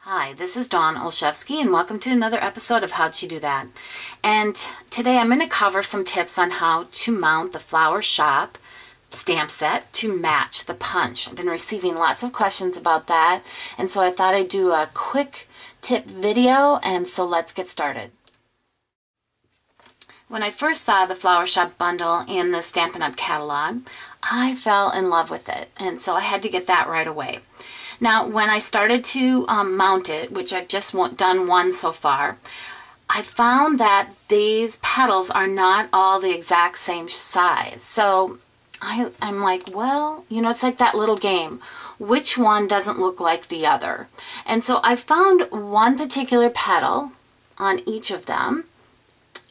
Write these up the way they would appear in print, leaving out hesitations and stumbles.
Hi, this is Dawn Olszewski and welcome to another episode of How'd She Do That? And today I'm going to cover some tips on how to mount the Flower Shop stamp set to match the punch. I've been receiving lots of questions about that, and so I thought I'd do a quick tip video, and so let's get started. When I first saw the Flower Shop bundle in the Stampin' Up! Catalog, I fell in love with it, and so I had to get that right away. Now, when I started to mount it, which I've just done one so far, I found that these petals are not all the exact same size. So I'm like, well, you know, it's like that little game. Which one doesn't look like the other? And so I found one particular petal on each of them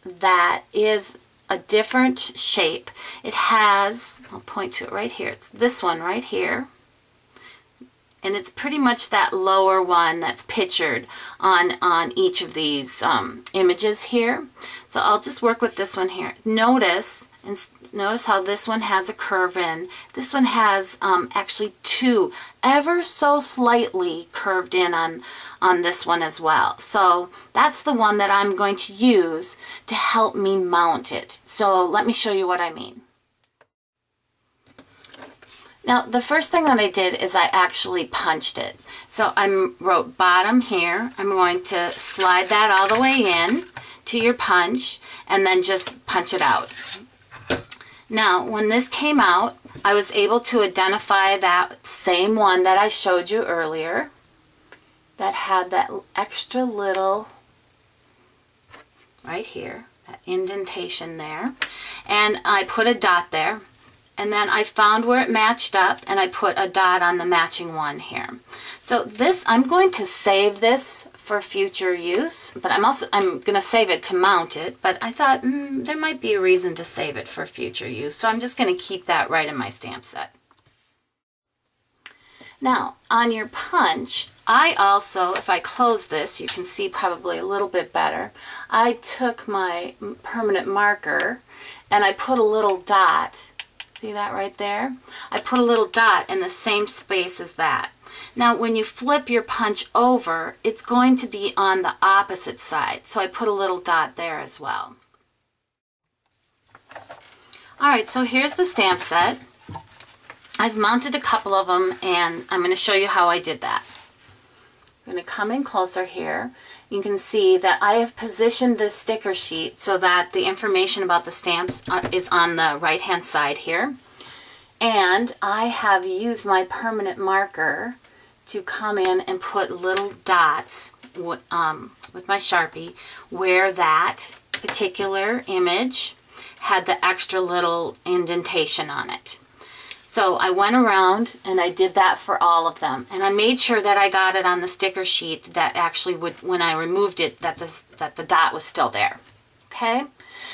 that is a different shape. It has, I'll point to it right here, it's this one right here. And it's pretty much that lower one that's pictured on each of these images here. So I'll just work with this one here. Notice how this one has a curve in. This one has actually two ever so slightly curved in on this one as well. So that's the one that I'm going to use to help me mount it. So let me show you what I mean. Now, the first thing that I did is I actually punched it. So I wrote bottom here. I'm going to slide that all the way in to your punch and then just punch it out. Now, when this came out, I was able to identify that same one that I showed you earlier that had that extra little, right here, that indentation there. And I put a dot there. And then I found where it matched up and I put a dot on the matching one here. So this, I'm going to save this for future use, but I'm going to save it to mount it, but I thought there might be a reason to save it for future use. So I'm just going to keep that right in my stamp set. Now, on your punch, I also, if I close this, you can see probably a little bit better. I took my permanent marker and I put a little dot. See that right there? I put a little dot in the same space as that. Now when you flip your punch over, it's going to be on the opposite side. So I put a little dot there as well. Alright, so here's the stamp set. I've mounted a couple of them and I'm going to show you how I did that. I'm going to come in closer here. You can see that I have positioned this sticker sheet so that the information about the stamps is on the right hand side here. And I have used my permanent marker to come in and put little dots with my Sharpie where that particular image had the extra little indentation on it. So I went around and I did that for all of them, and I made sure that I got it on the sticker sheet that actually would, when I removed it, that the dot was still there. Okay,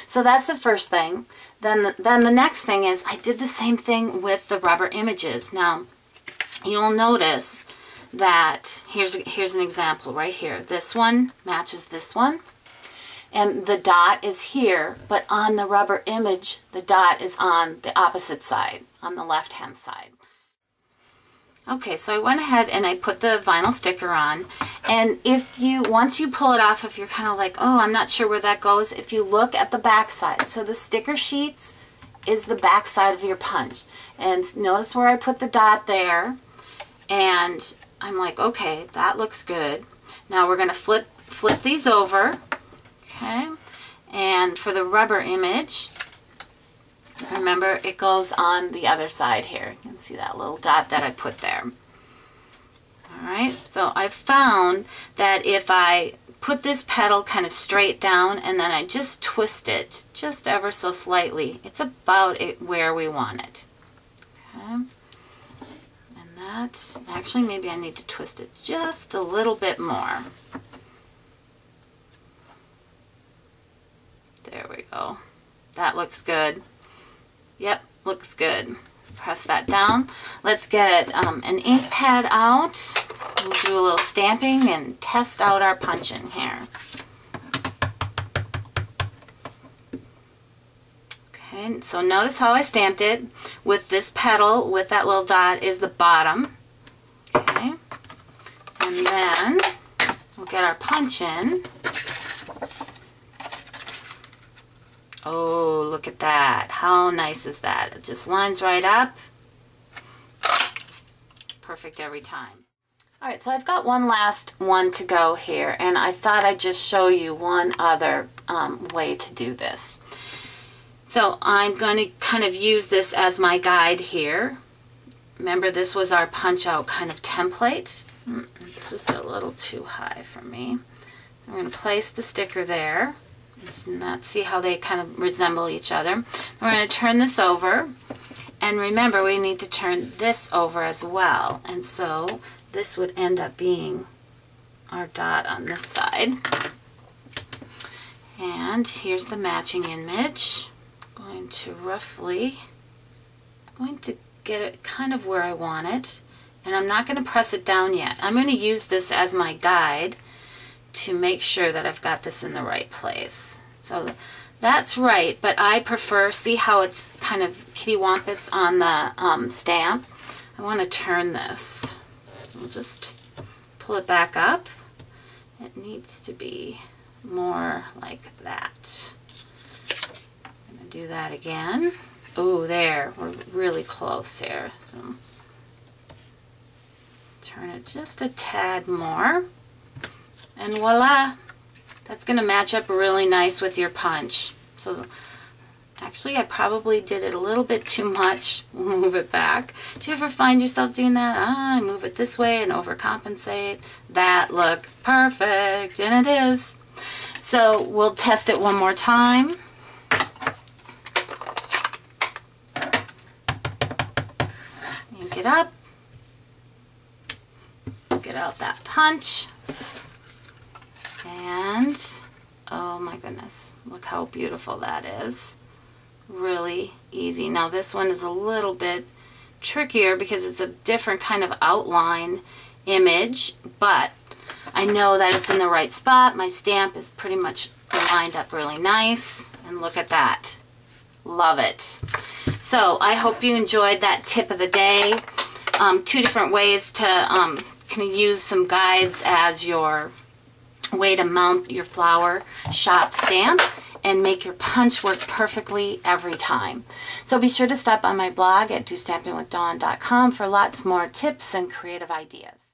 so that's the first thing. Then the next thing is I did the same thing with the rubber images. Now you'll notice that here's an example right here. This one matches this one. And the dot is here, but on the rubber image, the dot is on the opposite side, on the left-hand side. Okay, so I went ahead and I put the vinyl sticker on. And once you pull it off, if you're kind of like, oh, I'm not sure where that goes, if you look at the back side, so the sticker sheets is the back side of your punch. And notice where I put the dot there. And I'm like, okay, that looks good. Now we're going to flip these over. Okay, and for the rubber image, remember it goes on the other side here. You can see that little dot that I put there. Alright, so I found that if I put this petal kind of straight down and then I just twist it just ever so slightly, it's about where we want it. Okay, and that, actually maybe I need to twist it just a little bit more. There we go. That looks good. Yep, looks good. Press that down. Let's get an ink pad out. We'll do a little stamping and test out our punching here. Okay, so notice how I stamped it. With this petal, with that little dot, is the bottom. Okay, and then we'll get our punch in. Oh, look at that. How nice is that? It just lines right up. Perfect every time. Alright, so I've got one last one to go here, and I thought I'd just show you one other way to do this. So I'm going to kind of use this as my guide here. Remember, this was our punch out kind of template. It's just a little too high for me. So I'm going to place the sticker there. Let's see how they kind of resemble each other. We're going to turn this over. And remember, we need to turn this over as well. And so this would end up being our dot on this side. And here's the matching image. I'm going to get it kind of where I want it. And I'm not going to press it down yet. I'm going to use this as my guide to make sure that I've got this in the right place. So that's right, but I prefer, see how it's kind of kittywampus on the stamp? I want to turn this. We'll just pull it back up. It needs to be more like that. I'm going to do that again. Oh, there. We're really close here. So turn it just a tad more. And voila! That's going to match up really nice with your punch. So actually, I probably did it a little bit too much. We'll move it back. Do you ever find yourself doing that? I move it this way and overcompensate. That looks perfect, and it is. So we'll test it one more time. Ink it up. Get out that punch. And oh my goodness, look how beautiful that is. Really easy. Now this one is a little bit trickier because it's a different kind of outline image, but I know that it's in the right spot. My stamp is pretty much lined up really nice, and look at that. Love it. So I hope you enjoyed that tip of the day. Two different ways to kind of use some guides as your way to mount your flower shop stamp and make your punch work perfectly every time. So be sure to stop by my blog at DOstampingwithDawn.com for lots more tips and creative ideas.